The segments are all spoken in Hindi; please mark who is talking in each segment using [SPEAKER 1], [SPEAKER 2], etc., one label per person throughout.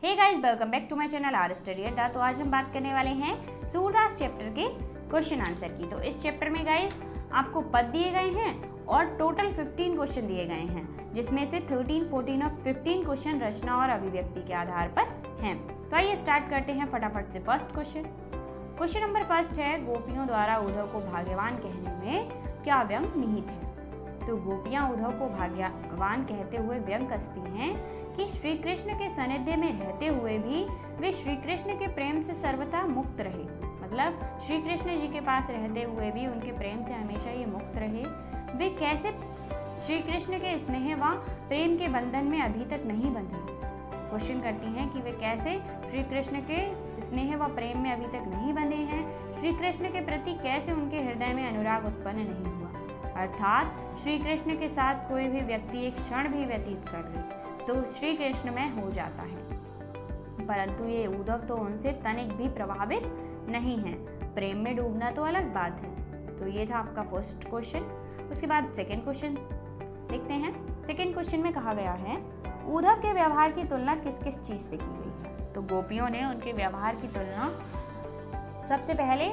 [SPEAKER 1] Hey guys, welcome back to my channel our study Adda. तो आज हम बात करने वाले हैं सूरदास चैप्टर के क्वेश्चन आंसर की। तो इस चैप्टर में गाइस आपको पद दिए गए हैं और टोटल 15 क्वेश्चन दिए गए हैं, जिसमें से 13, 14 और 15 क्वेश्चन रचना और अभिव्यक्ति के आधार पर हैं। तो आइए स्टार्ट करते हैं फटाफट से फर्स्ट क्वेश्चन नंबर फर्स्ट है, गोपियों द्वारा उद्धव को भाग्यवान कहने में क्या व्यंग निहित है। तो गोपियां उद्धव को भाग्यवान कहते हुए व्यंग कसती हैं कि श्री कृष्ण के सानिध्य में रहते हुए भी वे श्री कृष्ण के प्रेम से सर्वथा मुक्त रहे। मतलब श्री कृष्ण जी के पास रहते हुए भी उनके प्रेम से हमेशा ये मुक्त रहे। वे कैसे श्री कृष्ण के स्नेह व प्रेम के बंधन में अभी तक नहीं बंधे। क्वेश्चन करती हैं कि वे कैसे श्री कृष्ण के स्नेह व प्रेम में अभी तक नहीं बंधे हैं, श्री कृष्ण के प्रति कैसे उनके हृदय में अनुराग उत्पन्न नहीं हुआ। अर्थात श्री कृष्ण के साथ कोई भी व्यक्ति एक क्षण भी व्यतीत कर ले तो श्री कृष्ण में हो जाता है, परंतु ये उद्धव तो उनसे तनिक भी प्रभावित नहीं है। प्रेम में डूबना तो अलग बात है। तो ये था आपका फर्स्ट क्वेश्चन। उसके बाद सेकंड क्वेश्चन देखते हैं। सेकंड क्वेश्चन में कहा गया है, उद्धव के व्यवहार की तुलना किस किस चीज से की गई है। तो गोपियों ने उनके व्यवहार की तुलना सबसे पहले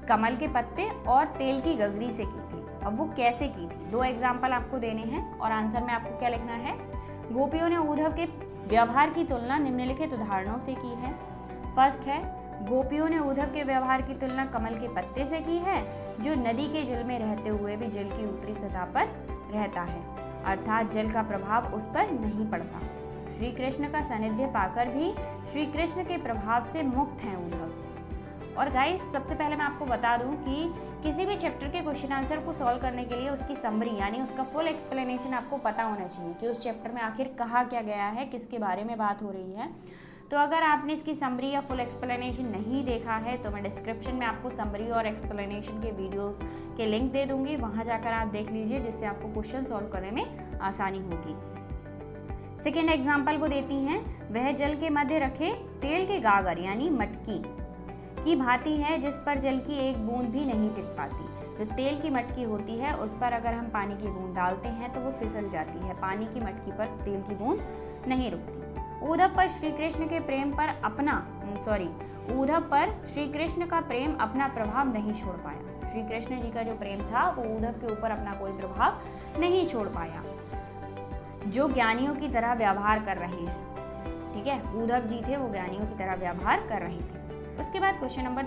[SPEAKER 1] कमल के पत्ते और तेल की गगरी से की थी। अब वो कैसे की थी, दो एग्जाम्पल आपको देने हैं और आंसर में आपको क्या लिखना है। गोपियों ने उद्धव के व्यवहार की तुलना निम्नलिखित उदाहरणों से की है। फर्स्ट है, गोपियों ने उद्धव के व्यवहार की तुलना कमल के पत्ते से की है, जो नदी के जल में रहते हुए भी जल की ऊपरी सतह पर रहता है, अर्थात जल का प्रभाव उस पर नहीं पड़ता। श्री कृष्ण का सानिध्य पाकर भी श्री कृष्ण के प्रभाव से मुक्त हैं उद्धव। और गाइस, सबसे पहले मैं आपको बता दूं कि किसी भी चैप्टर के क्वेश्चन आंसर को सॉल्व करने के लिए उसकी समरी यानी उसका फुल एक्सप्लेनेशन आपको पता होना चाहिए कि उस चैप्टर में आखिर कहा क्या गया है, किसके बारे में बात हो रही है। तो अगर आपने इसकी समरी या फुल एक्सप्लेनेशन नहीं देखा है तो मैं डिस्क्रिप्शन में आपको समरी और एक्सप्लेनेशन के वीडियोस के लिंक दे दूंगी, वहां जाकर आप देख लीजिए, जिससे आपको क्वेश्चन सॉल्व करने में आसानी होगी। सेकेंड एग्जाम्पल को देती हैं, वह जल के मध्य रखे तेल के गागर यानी मटकी की भांति है, जिस पर जल की एक बूंद भी नहीं टिक पाती। जो तेल की मटकी होती है उस पर अगर हम पानी की बूंद डालते हैं तो वो फिसल जाती है, पानी की मटकी पर तेल की बूंद नहीं रुकती। उद्धव पर श्री कृष्ण के प्रेम पर उद्धव पर श्री कृष्ण का प्रेम अपना प्रभाव नहीं छोड़ पाया। श्री कृष्ण जी का जो प्रेम था वो उद्धव के ऊपर अपना कोई प्रभाव नहीं छोड़ पाया, जो ज्ञानियों की तरह व्यवहार कर रहे हैं। ठीक है, उद्धव जी थे वो ज्ञानियों की तरह व्यवहार कर रहे थे। उसके बाद क्वेश्चन नंबर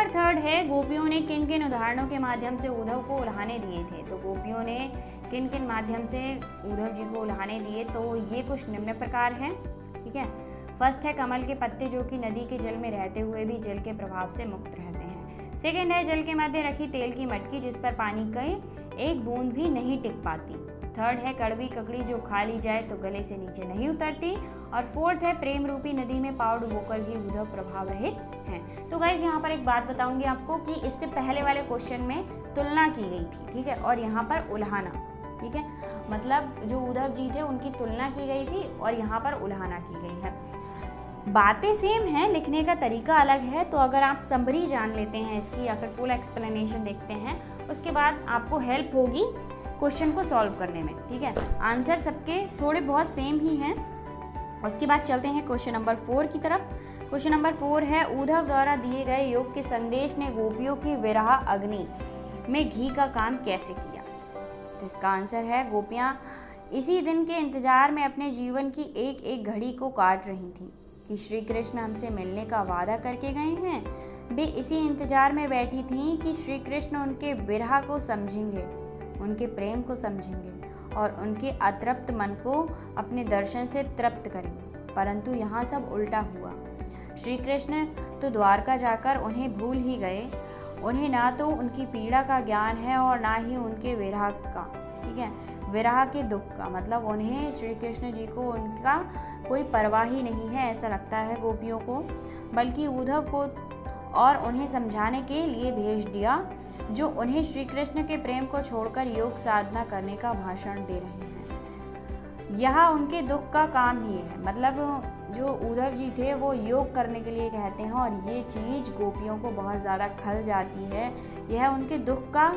[SPEAKER 1] थर्ड है, गोपियों ने किन किन उदाहरणों के माध्यम से उद्धव को उल्हाने दिए थे। तो गोपियों ने किन किन माध्यम से उद्धव जी को उल्हाने दिए, तो ये कुछ निम्न प्रकार हैं। ठीक है, फर्स्ट है कमल के पत्ते, जो कि नदी के जल में रहते हुए भी जल के प्रभाव से मुक्त रहते हैं। सेकेंड है जल के मध्य रखी तेल की मटकी, जिस पर पानी की एक बूंद भी नहीं टिक पाती। थर्ड है कड़वी ककड़ी, जो खा ली जाए तो गले से नीचे नहीं उतरती। और फोर्थ है प्रेम रूपी नदी में पाँव डुबोकर भी उद्धव प्रभाव रहित हैं। तो गाइज यहाँ पर एक बात बताऊंगी आपको कि इससे पहले वाले क्वेश्चन में तुलना की गई थी, ठीक है, और यहाँ पर उल्हाना। ठीक है, मतलब जो उद्धव जी थे उनकी तुलना की गई थी और यहाँ पर उल्हाना की गई है। बातें सेम हैं, लिखने का तरीका अलग है। तो अगर आप समरी जान लेते हैं इसकी या फिर फुल एक्सप्लेनेशन देखते हैं, उसके बाद आपको हेल्प होगी क्वेश्चन को सॉल्व करने में। ठीक है, आंसर सबके थोड़े बहुत सेम ही हैं। उसके बाद चलते हैं क्वेश्चन नंबर 4 की तरफ। क्वेश्चन नंबर 4 है, उद्धव द्वारा दिए गए योग के संदेश ने गोपियों की विरह अग्नि में घी का काम कैसे किया। तो इसका आंसर है, गोपियां इसी दिन के इंतजार में अपने जीवन की एक एक घड़ी को काट रही थी कि श्री कृष्ण हमसे मिलने का वादा करके गए हैं। वे इसी इंतजार में बैठी थीं कि श्री कृष्ण उनके विरह को समझेंगे, उनके प्रेम को समझेंगे और उनके अतृप्त मन को अपने दर्शन से तृप्त करेंगे। परंतु यहाँ सब उल्टा हुआ। श्री कृष्ण तो द्वारका जाकर उन्हें भूल ही गए। उन्हें ना तो उनकी पीड़ा का ज्ञान है और ना ही उनके विरह का। ठीक है, विरह के दुख का, मतलब उन्हें श्री कृष्ण जी को उनका कोई परवाह ही नहीं है, ऐसा लगता है गोपियों को। बल्कि उद्धव को और उन्हें समझाने के लिए भेज दिया, जो उन्हें श्री कृष्ण के प्रेम को छोड़कर योग साधना करने का भाषण दे रहे हैं। यह उनके दुख का काम ही है। मतलब जो उद्धव जी थे वो योग करने के लिए कहते हैं और ये चीज़ गोपियों को बहुत ज़्यादा खल जाती है। यह उनके दुख का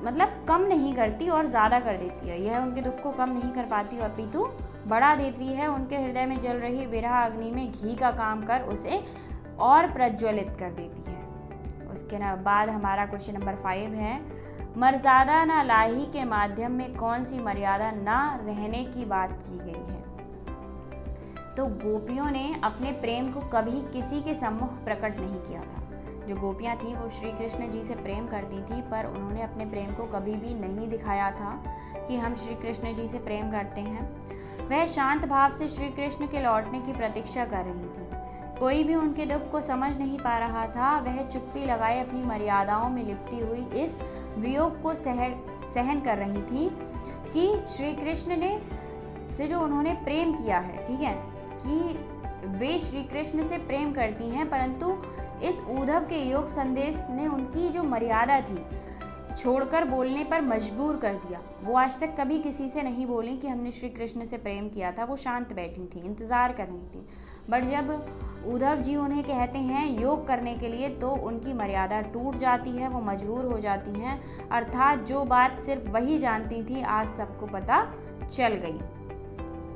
[SPEAKER 1] मतलब कम नहीं करती और ज़्यादा कर देती है। यह उनके दुख को कम नहीं कर पाती और अपितु बढ़ा देती है, उनके हृदय में जल रही विरह अग्नि में घी का काम कर उसे और प्रज्वलित कर देती है। उसके बाद हमारा क्वेश्चन नंबर 5 है, मर्यादा न लाही के माध्यम में कौन सी मर्यादा न रहने की बात की गई है। तो गोपियों ने अपने प्रेम को कभी किसी के सम्मुख प्रकट नहीं किया था। जो गोपियाँ थी वो श्री कृष्ण जी से प्रेम करती थी, पर उन्होंने अपने प्रेम को कभी भी नहीं दिखाया था कि हम श्री कृष्ण जी से प्रेम करते हैं। वह शांत भाव से श्री कृष्ण के लौटने की प्रतीक्षा कर रही थी। कोई भी उनके दुख को समझ नहीं पा रहा था। वह चुप्पी लगाए अपनी मर्यादाओं में लिपटी हुई इस वियोग को सहन कर रही थी कि श्री कृष्ण ने से जो उन्होंने प्रेम किया है, ठीक है, कि वे श्री कृष्ण से प्रेम करती हैं, परंतु इस उद्धव के योग संदेश ने उनकी जो मर्यादा थी छोड़कर बोलने पर मजबूर कर दिया। वो आज तक कभी किसी से नहीं बोली कि हमने श्री कृष्ण से प्रेम किया था। वो शांत बैठी थी, इंतज़ार कर रही थी। बट जब उद्धव जी उन्हें कहते हैं योग करने के लिए, तो उनकी मर्यादा टूट जाती है, वो मजबूर हो जाती हैं। अर्थात जो बात सिर्फ वही जानती थी, आज सबको पता चल गई।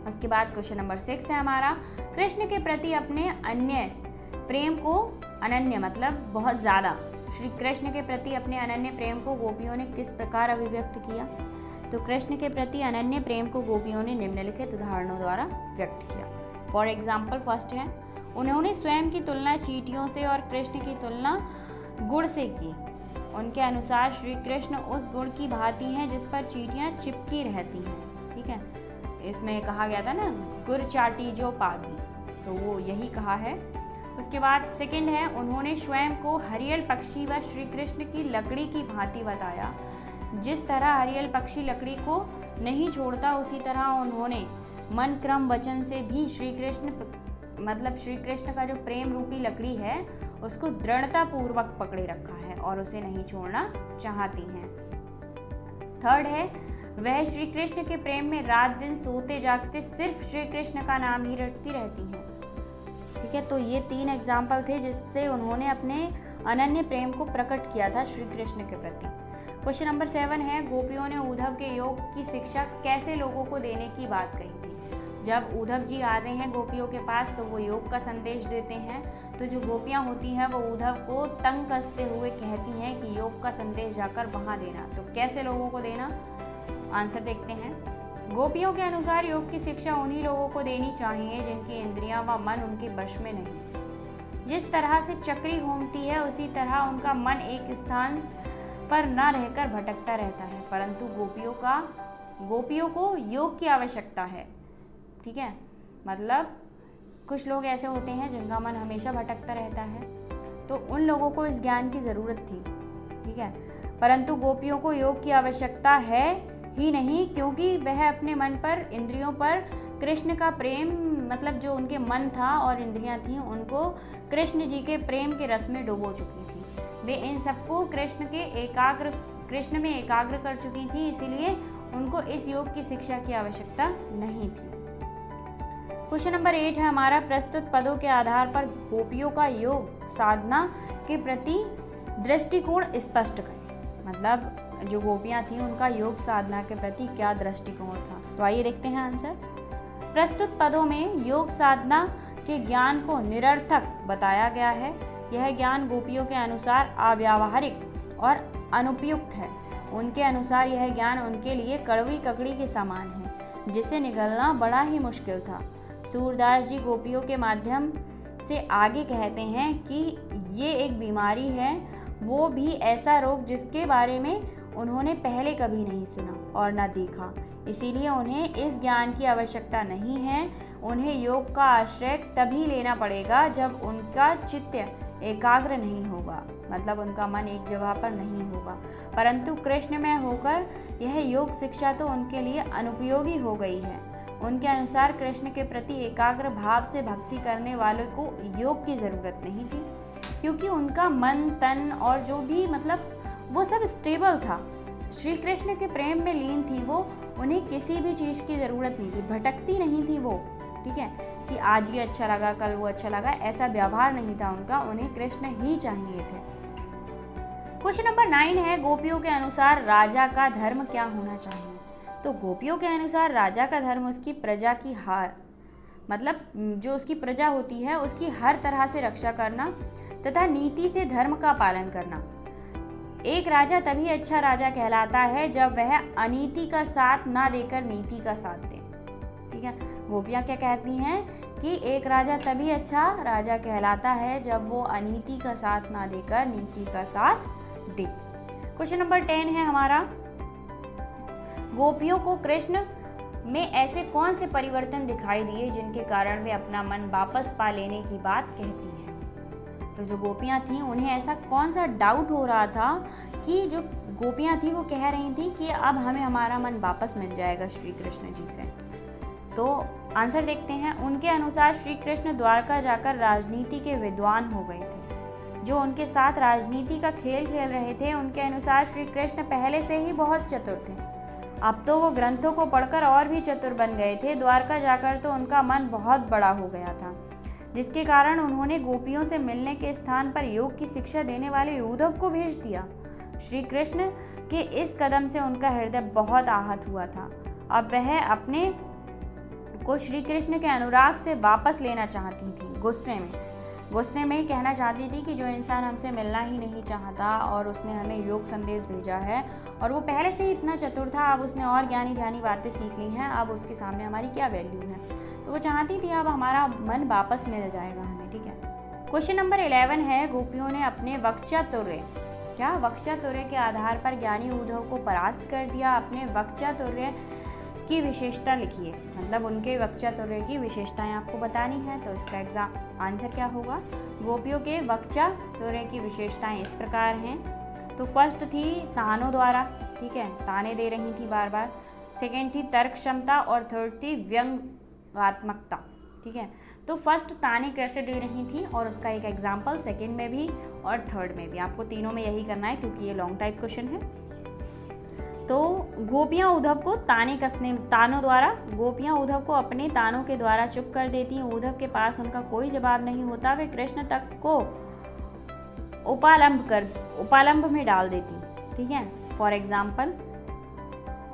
[SPEAKER 1] उसके बाद क्वेश्चन नंबर 6 है हमारा, कृष्ण के प्रति अपने अन्य प्रेम को, अनन्य मतलब बहुत ज़्यादा, श्री कृष्ण के प्रति अपने अनन्य प्रेम को गोपियों ने किस प्रकार अभिव्यक्त किया। तो कृष्ण के प्रति अनन्य प्रेम को गोपियों ने निम्नलिखित उदाहरणों द्वारा व्यक्त किया। फॉर एग्जाम्पल फर्स्ट है, उन्होंने स्वयं की तुलना चींटियों से और कृष्ण की तुलना गुड़ से की। उनके अनुसार श्री कृष्ण उस गुड़ की भांति हैं जिस पर चींटियां चिपकी रहती हैं, ठीक है। इसमें कहा गया था ना, गुड़ चाटी जो पागी, तो वो यही कहा है। उसके बाद सेकंड है, उन्होंने स्वयं को हरियल पक्षी व श्री कृष्ण की लकड़ी की भांति बताया। जिस तरह हरियल पक्षी लकड़ी को नहीं छोड़ता, उसी तरह उन्होंने मन क्रम वचन से भी श्री कृष्ण मतलब श्री कृष्ण का जो प्रेम रूपी लकड़ी है उसको दृढ़ता पूर्वक पकड़े रखा है और उसे नहीं छोड़ना चाहती हैं। थर्ड है, वह श्री कृष्ण के प्रेम में रात दिन सोते जागते सिर्फ श्री कृष्ण का नाम ही रटती रहती हैं, ठीक है। तो ये 3 एग्जाम्पल थे जिससे उन्होंने अपने अनन्य प्रेम को प्रकट किया था श्री कृष्ण के प्रति। क्वेश्चन नंबर 7 है, गोपियों ने उद्धव के योग की शिक्षा कैसे लोगों को देने की बात कही थी। जब उद्धव जी आते हैं गोपियों के पास तो वो योग का संदेश देते हैं। तो जो गोपियाँ होती हैं वो उद्धव को तंग कसते हुए कहती हैं कि योग का संदेश जाकर वहाँ देना। तो कैसे लोगों को देना, आंसर देखते हैं। गोपियों के अनुसार योग की शिक्षा उन्हीं लोगों को देनी चाहिए जिनकी इंद्रियां व मन उनके वश में नहीं। जिस तरह से चक्री घूमती है उसी तरह उनका मन एक स्थान पर न रहकर भटकता रहता है, परंतु गोपियों को योग की आवश्यकता है, ठीक है। मतलब कुछ लोग ऐसे होते हैं जिनका मन हमेशा भटकता रहता है, तो उन लोगों को इस ज्ञान की ज़रूरत थी, ठीक है। परंतु गोपियों को योग की आवश्यकता है ही नहीं, क्योंकि वह अपने मन पर, इंद्रियों पर कृष्ण का प्रेम, मतलब जो उनके मन था और इंद्रियां थीं, उनको कृष्ण जी के प्रेम के रस में डुबो चुकी थी। वे इन सबको कृष्ण में एकाग्र कर चुकी थी, इसीलिए उनको इस योग की शिक्षा की आवश्यकता नहीं थी। क्वेश्चन नंबर 8 है हमारा, प्रस्तुत पदों के आधार पर गोपियों का योग साधना के प्रति दृष्टिकोण स्पष्ट करें। मतलब जो गोपियाँ थीं उनका योग साधना के प्रति क्या दृष्टिकोण था। तो आइए देखते हैं आंसर। प्रस्तुत पदों में योग साधना के ज्ञान को निरर्थक बताया गया है। यह ज्ञान गोपियों के अनुसार अव्यावहारिक और अनुपयुक्त है। उनके अनुसार यह ज्ञान उनके लिए कड़वी ककड़ी के समान है, जिसे निगलना बड़ा ही मुश्किल था। सूरदास जी गोपियों के माध्यम से आगे कहते हैं कि ये एक बीमारी है, वो भी ऐसा रोग जिसके बारे में उन्होंने पहले कभी नहीं सुना और न देखा। इसीलिए उन्हें इस ज्ञान की आवश्यकता नहीं है। उन्हें योग का आश्रय तभी लेना पड़ेगा जब उनका चित्त एकाग्र नहीं होगा, मतलब उनका मन एक जगह पर नहीं होगा। परंतु कृष्णमय होकर यह योग शिक्षा तो उनके लिए अनुपयोगी हो गई है। उनके अनुसार कृष्ण के प्रति एकाग्र भाव से भक्ति करने वालों को योग की ज़रूरत नहीं थी, क्योंकि उनका मन, तन और जो भी मतलब वो सब स्टेबल था, श्री कृष्ण के प्रेम में लीन थी वो। उन्हें किसी भी चीज़ की ज़रूरत नहीं थी, भटकती नहीं थी वो, ठीक है, कि आज ये अच्छा लगा कल वो अच्छा लगा, ऐसा व्यवहार नहीं था उनका। उन्हें कृष्ण ही चाहिए थे। क्वेश्चन नंबर 9 है, गोपियों के अनुसार राजा का धर्म क्या होना चाहिए। तो गोपियों के अनुसार राजा का धर्म उसकी प्रजा की मतलब जो उसकी प्रजा होती है उसकी हर तरह से रक्षा करना तथा नीति से धर्म का पालन करना। एक राजा तभी अच्छा राजा कहलाता है जब वह अनीति का साथ ना देकर नीति का साथ दे। ठीक है, गोपियाँ क्या कहती हैं कि एक राजा तभी अच्छा राजा कहलाता है जब वो अनीति का साथ ना देकर नीति का साथ दे। क्वेश्चन नंबर 10 है हमारा, गोपियों को कृष्ण में ऐसे कौन से परिवर्तन दिखाई दिए जिनके कारण वे अपना मन वापस पा लेने की बात कहती हैं। तो जो गोपियाँ थीं उन्हें ऐसा कौन सा डाउट हो रहा था कि जो गोपियाँ थीं वो कह रही थी कि अब हमें हमारा मन वापस मिल जाएगा श्री कृष्ण जी से। तो आंसर देखते हैं। उनके अनुसार श्री कृष्ण द्वारका जाकर राजनीति के विद्वान हो गए थे। जो उनके साथ राजनीति का खेल खेल रहे थे उनके अनुसार श्री कृष्ण पहले से ही बहुत चतुर थे। अब तो वो ग्रंथों को पढ़कर और भी चतुर बन गए थे। द्वारका जाकर तो उनका मन बहुत बड़ा हो गया था, जिसके कारण उन्होंने गोपियों से मिलने के स्थान पर योग की शिक्षा देने वाले उद्धव को भेज दिया। श्री कृष्ण के इस कदम से उनका हृदय बहुत आहत हुआ था। अब वह अपने को श्री कृष्ण के अनुराग से वापस लेना चाहती थी। गुस्से में कहना चाहती थी कि जो इंसान हमसे मिलना ही नहीं चाहता और उसने हमें योग संदेश भेजा है और वो पहले से ही इतना चतुर था, अब उसने और ज्ञानी ध्यानी बातें सीख ली हैं, अब उसके सामने हमारी क्या वैल्यू है। तो वो चाहती थी अब हमारा मन वापस मिल जाएगा हमें। ठीक है, क्वेश्चन नंबर 11 है, गोपियों ने अपने वक्चातुर्य के आधार पर ज्ञानी उद्धव को परास्त कर दिया। अपने वक्चातुर्य की विशेषता लिखिए, मतलब उनके वक्चातुर्य की विशेषताएं आपको बतानी है। तो इसका आंसर क्या होगा? गोपियों के वक्चातुर्य की विशेषताएं इस प्रकार हैं। तो फर्स्ट थी तानों द्वारा, ठीक है, ताने दे रही थी बार बार। सेकेंड थी तर्क क्षमता और थर्ड थी व्यंग्यात्मकता। ठीक है, तो फर्स्ट ताने कैसे दे रही थी और उसका एक एग्जाम्पल सेकेंड में भी और थर्ड में भी। आपको तीनों में यही करना है क्योंकि ये लॉन्ग टाइप क्वेश्चन है। तो गोपियाँ उद्धव को तानों द्वारा गोपियाँ उद्धव को अपने तानों के द्वारा चुप कर देती हैं। उद्धव के पास उनका कोई जवाब नहीं होता। वे कृष्ण तक को उपालंब में डाल देती। ठीक है, फॉर एग्जाम्पल,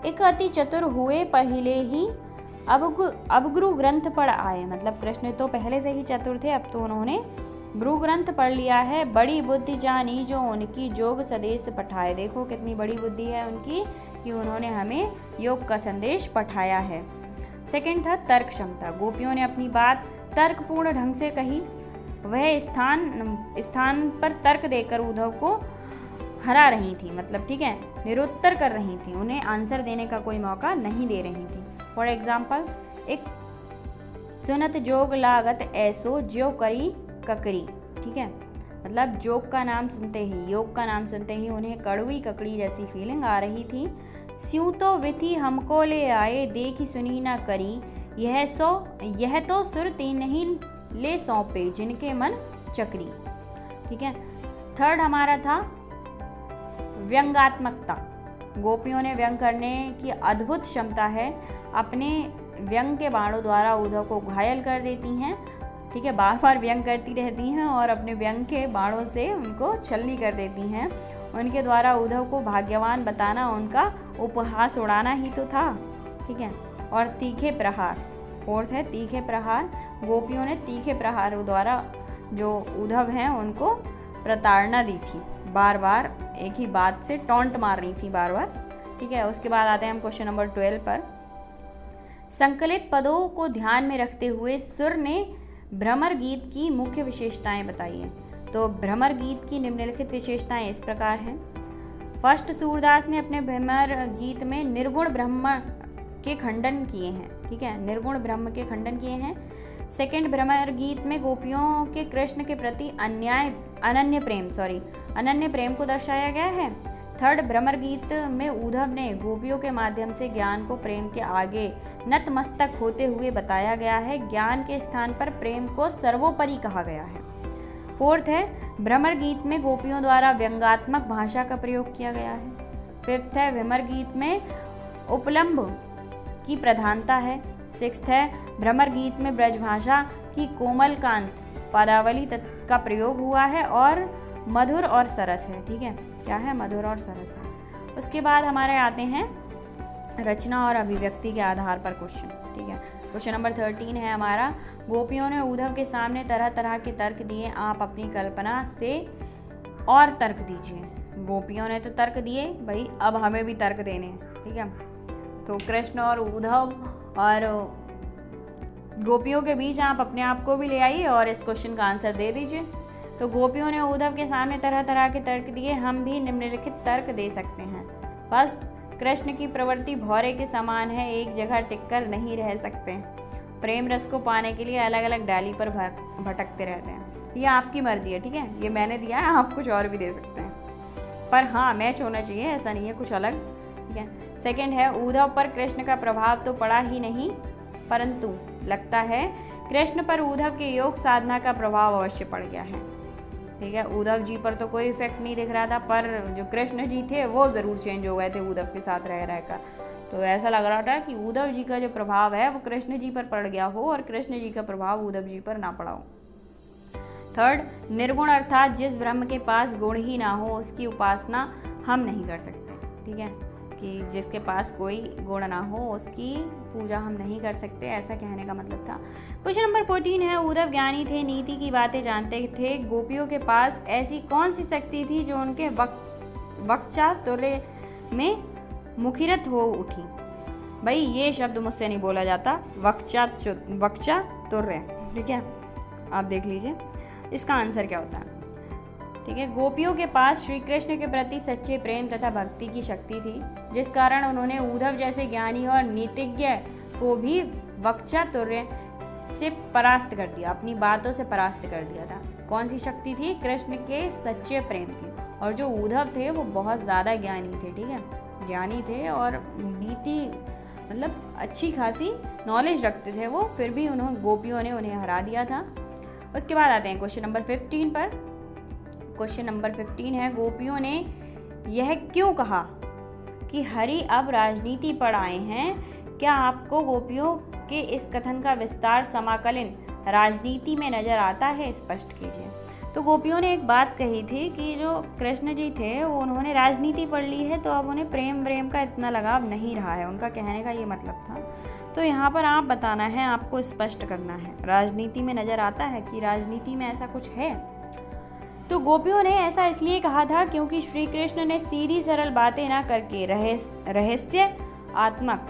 [SPEAKER 1] एक अति चतुर हुए पहले ही अब गुरु ग्रंथ पढ़ आए। मतलब कृष्ण तो पहले से ही चतुर थे, अब तो उन्होंने गुरु ग्रंथ पढ़ लिया है। बड़ी बुद्धि जानी जो उनकी जोग संदेश पठाए। देखो कितनी बड़ी बुद्धि है उनकी कि उन्होंने हमें योग का संदेश पठाया है। सेकंड था तर्क क्षमता। गोपियों ने अपनी बात तर्कपूर्ण ढंग से कही। वह स्थान पर तर्क देकर उद्धव को हरा रही थी, मतलब ठीक है, निरुत्तर कर रही थी, उन्हें आंसर देने का कोई मौका नहीं दे रही थी। फॉर एग्जाम्पल, एक सुनत जोग लागत ऐसो ज्यो करी ककरी। ठीक है, मतलब योग का नाम सुनते ही उन्हें कड़वी ककड़ी जैसी फीलिंग आ रही थी। स्यूं तो विधि हमको ले आए देखी सुनी ना करी, यह तो सुरती नहीं ले सौंपे जिनके मन चक्री। ठीक है, थर्ड हमारा था व्यंग्यात्मकता। गोपियों ने व्यंग करने की अद्भुत क्षमता है। अपने व्यंग के बाणों द्वारा उद्धव को घायल कर देती हैं। ठीक है, बार बार व्यंग करती रहती हैं और अपने व्यंग के बाणों से उनको छलनी कर देती हैं। उनके द्वारा उद्धव को भाग्यवान बताना उनका उपहास उड़ाना ही तो था। ठीक है, और तीखे प्रहार, फोर्थ है तीखे प्रहार। गोपियों ने तीखे प्रहार द्वारा जो उद्धव हैं उनको प्रताड़ना दी थी, बार बार एक ही बात से टॉन्ट मार रही थी बार बार। ठीक है, उसके बाद आते हैं हम क्वेश्चन नंबर 12 पर। संकलित पदों को ध्यान में रखते हुए सुर ने भ्रमर गीत की मुख्य विशेषताएं बताइए। तो भ्रमर गीत की निम्नलिखित विशेषताएं इस प्रकार हैं। फर्स्ट, सूरदास ने अपने भ्रमर गीत में निर्गुण ब्रह्म के खंडन किए हैं। ठीक है, निर्गुण ब्रह्म के खंडन किए हैं। सेकंड, भ्रमर गीत में गोपियों के कृष्ण के प्रति अनन्य प्रेम को दर्शाया गया है। थर्ड, भ्रमर गीत में उद्धव ने गोपियों के माध्यम से ज्ञान को प्रेम के आगे नतमस्तक होते हुए बताया गया है। ज्ञान के स्थान पर प्रेम को सर्वोपरि कहा गया है। फोर्थ है, भ्रमर गीत में गोपियों द्वारा व्यंग्यात्मक भाषा का प्रयोग किया गया है। फिफ्थ है, भ्रमर गीत में उपलंब की प्रधानता है। सिक्स्थ है, भ्रमर गीत में ब्रजभाषा की कोमलकांत पदावली का प्रयोग हुआ है और मधुर और सरस है। ठीक है, क्या है? मधुर और सरस है। उसके बाद हमारे आते हैं रचना और अभिव्यक्ति के आधार पर क्वेश्चन। ठीक है, क्वेश्चन नंबर 13 है हमारा, गोपियों ने उद्धव के सामने तरह तरह के तर्क दिए, आप अपनी कल्पना से और तर्क दीजिए। गोपियों ने तो तर्क दिए भाई, अब हमें भी तर्क देने हैं। ठीक है, तो कृष्ण और उद्धव और गोपियों के बीच आप अपने आप को भी ले आइए और इस क्वेश्चन का आंसर दे दीजिए। तो गोपियों ने उद्धव के सामने तरह तरह के तर्क दिए, हम भी निम्नलिखित तर्क दे सकते हैं। फर्स्ट, कृष्ण की प्रवृत्ति भौरे के समान है, एक जगह टिककर नहीं रह सकते, प्रेम रस को पाने के लिए अलग अलग डाली पर भटकते रहते हैं। ये आपकी मर्जी है। ठीक है, ये मैंने दिया है, आप कुछ और भी दे सकते हैं, पर हाँ मैच होना चाहिए, ऐसा नहीं है कुछ अलग। ठीक है, सेकंड है, उद्धव पर कृष्ण का प्रभाव तो पड़ा ही नहीं, परंतु लगता है कृष्ण पर उद्धव के योग साधना का प्रभाव अवश्य पड़ गया है। ठीक है, उद्धव जी पर तो कोई इफेक्ट नहीं दिख रहा था, पर जो कृष्ण जी थे वो ज़रूर चेंज हो गए थे उद्धव के साथ रह रहकर। तो ऐसा लग रहा था कि उद्धव जी का जो प्रभाव है वो कृष्ण जी पर पड़ गया हो और कृष्ण जी का प्रभाव उद्धव जी पर ना पड़ा हो। थर्ड, निर्गुण अर्थात जिस ब्रह्म के पास गुण ही ना हो उसकी उपासना हम नहीं कर सकते। ठीक है, कि जिसके पास कोई गुण ना हो उसकी पूजा हम नहीं कर सकते, ऐसा कहने का मतलब था। क्वेश्चन नंबर 14 है, उद्धव ज्ञानी थे, नीति की बातें जानते थे, गोपियों के पास ऐसी कौन सी शक्ति थी जो उनके वक्चातुर्य में मुखरित हो उठी। भाई ये शब्द मुझसे नहीं बोला जाता, वक्चातुर्य। ठीक है, आप देख लीजिए इसका आंसर क्या होता है। ठीक है, गोपियों के पास श्री कृष्ण के प्रति सच्चे प्रेम तथा भक्ति की शक्ति थी, जिस कारण उन्होंने उद्धव जैसे ज्ञानी और नीतिज्ञ को भी वक्चातुर्य से परास्त कर दिया, अपनी बातों से परास्त कर दिया था। कौन सी शक्ति थी? कृष्ण के सच्चे प्रेम की। और जो उद्धव थे वो बहुत ज़्यादा ज्ञानी थे। ठीक है, ज्ञानी थे और नीति मतलब अच्छी खासी नॉलेज रखते थे वो, फिर भी गोपियों ने उन्हें हरा दिया था। उसके बाद आते हैं क्वेश्चन नंबर 15 पर। क्वेश्चन नंबर 15 है, गोपियों ने यह क्यों कहा कि हरि अब राजनीति पर आए हैं? क्या आपको गोपियों के इस कथन का विस्तार समाकलन राजनीति में नजर आता है? स्पष्ट कीजिए। तो गोपियों ने एक बात कही थी कि जो कृष्ण जी थे वो उन्होंने राजनीति पढ़ ली है, तो अब उन्हें प्रेम का इतना लगाव नहीं रहा है, उनका कहने का ये मतलब था। तो यहाँ पर आप बताना है, आपको स्पष्ट करना है, राजनीति में नजर आता है कि राजनीति में ऐसा कुछ है? तो गोपियों ने ऐसा इसलिए कहा था क्योंकि श्री कृष्ण ने सीधी सरल बातें ना करके रहस्यात्मक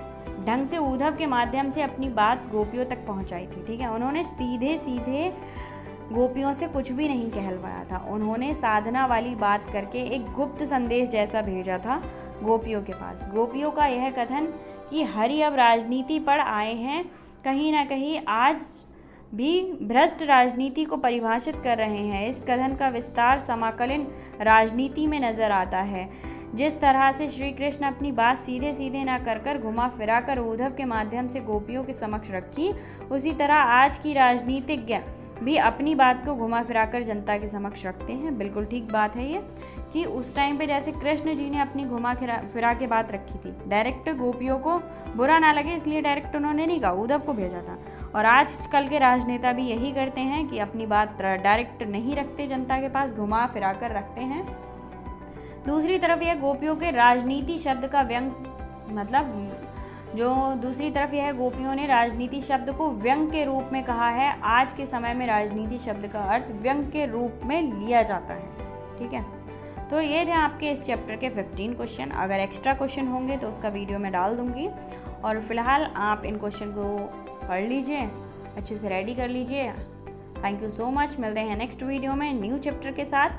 [SPEAKER 1] ढंग से उद्धव के माध्यम से अपनी बात गोपियों तक पहुंचाई थी। ठीक है, उन्होंने सीधे सीधे गोपियों से कुछ भी नहीं कहलवाया था, उन्होंने साधना वाली बात करके एक गुप्त संदेश जैसा भेजा था गोपियों के पास। गोपियों का यह कथन कि हरि अब राजनीति पर आए हैं कहीं ना कहीं आज भी भ्रष्ट राजनीति को परिभाषित कर रहे हैं। इस कथन का विस्तार समाकलन राजनीति में नजर आता है। जिस तरह से श्री कृष्ण अपनी बात सीधे सीधे ना कर घुमा फिरा कर उद्धव के माध्यम से गोपियों के समक्ष रखी, उसी तरह आज की राजनीतिज्ञ भी अपनी बात को घुमा फिरा कर जनता के समक्ष रखते हैं। बिल्कुल ठीक बात है ये कि उस टाइम पे जैसे कृष्ण जी ने अपनी घुमा फिरा के बात रखी थी, डायरेक्ट गोपियों को बुरा ना लगे इसलिए डायरेक्ट उन्होंने नहीं कहा, उद्धव को भेजा था। और आजकल के राजनेता भी यही करते हैं कि अपनी बात डायरेक्ट नहीं रखते, जनता के पास घुमा फिरा कर रखते हैं। दूसरी तरफ यह गोपियों के राजनीति शब्द का व्यंग दूसरी तरफ यह गोपियों ने राजनीति शब्द को व्यंग के रूप में कहा है। आज के समय में राजनीति शब्द का अर्थ व्यंग के रूप में लिया जाता है। ठीक है, तो ये थे आपके इस चैप्टर के 15 क्वेश्चन। अगर एक्स्ट्रा क्वेश्चन होंगे तो उसका वीडियो मैं डाल दूंगी, और फिलहाल आप इन क्वेश्चन को पढ़ लीजिए, अच्छे से रेडी कर लीजिए। थैंक यू सो मच, मिलते हैं नेक्स्ट वीडियो में न्यू चैप्टर के साथ।